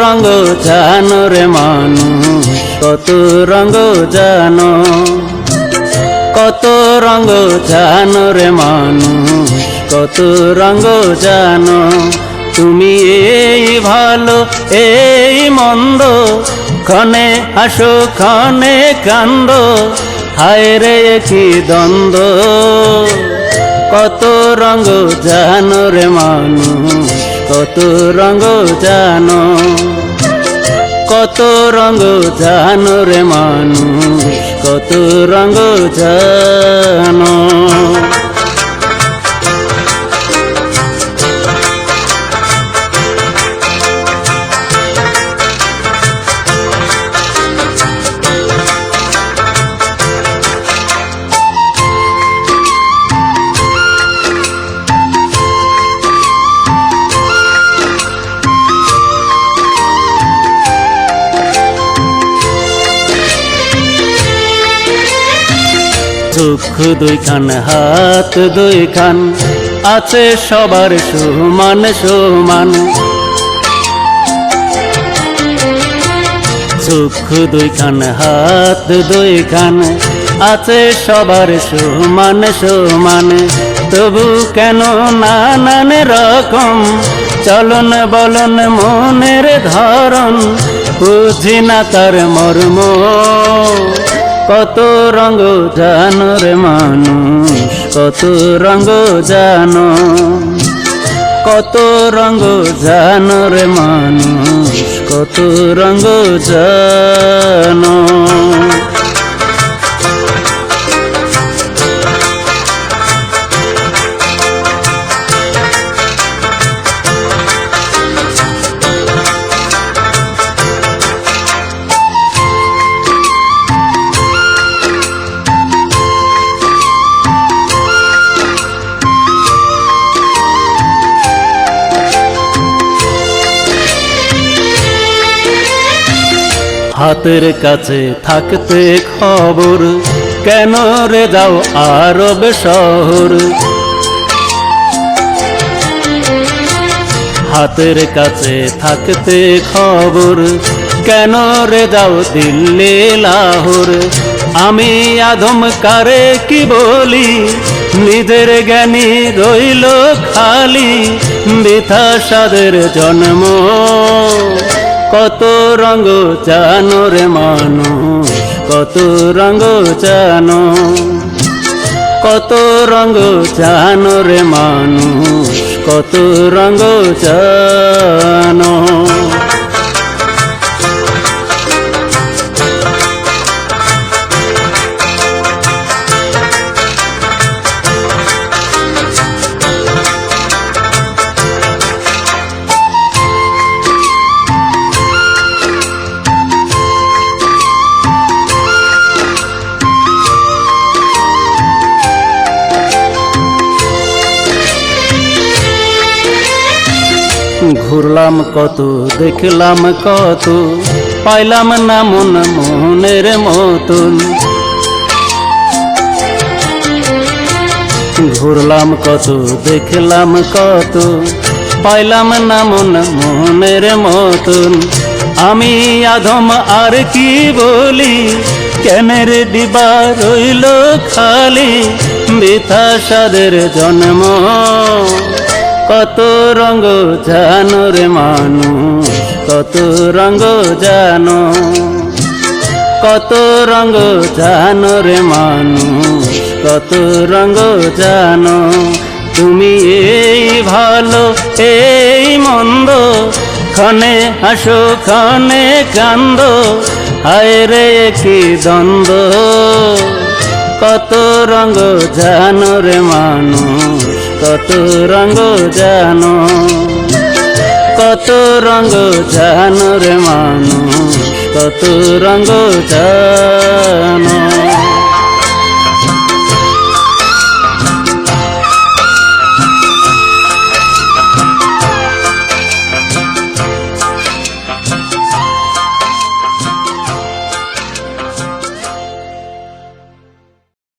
রঙ জানো রে মানুষ, কত রঙ জানো, কত রঙ জানো রে মানুষ, কত রঙ জানো। তুমি এই ভালো এই মন্দ, ক্ষণে হাসো ক্ষণে কান্দ, হায় রে কি দ্বন্দ্ব। কত রঙ জানো রে মানুষ, কত রঙ জানো, কত রঙ জানো রে মানুষ, কত রঙ জানো। চক্ষু দুইখান হাত দুইখান, আছে সবার সমান সমান। চক্ষু দুইখান হাত দুইখান, আছে সবার সমান সমান। তবু কেন নানান রকম চলন বলন মনের ধরন, বুঝি না তার মর্ম। কত রঙ জানো রে মানুষ, কত রঙ জানো, কত রঙ জানো রে মানুষ, কত রঙ জানো। হাতের কাছে থাকতে খবর, কেন রে যাও আরব শহর। হাতের কাছে থাকতে খবর, কেন রে যাও দিল্লি লাহোর। আমি আদম কারে কি বলি, নিজের জ্ঞানী রইল খালি, বৃথা সাদের জন্ম। কত রঙ জানো রে মানুষ, কত রঙ জানো, কত রঙ জানো রে মানুষ, কত রঙ জানো। ঘুরলাম কত দেখলাম কত, পাইলাম না মন মনের মতন। ঘুরলাম কত দেখলাম কত, পাইলাম না মন মনের মতন। আমি আদম আর কি বলি, কেনের ডিবা রইল খালি, বৃথা সাদের জন্ম। কত রঙ জানো রে মানুষ, কত রঙ জানো, কত রঙ জানো রে মানুষ, কত রঙ জানো। তুমি এই ভালো এই মন্দ, ক্ষণে হাসো ক্ষণে কান্দ, হায় রে কি দ্বন্দ্ব। কত রঙ জানো রে মানুষ, কত রঙ জানো, কত রঙ জানো রে মানুষ, কত রঙ জানো।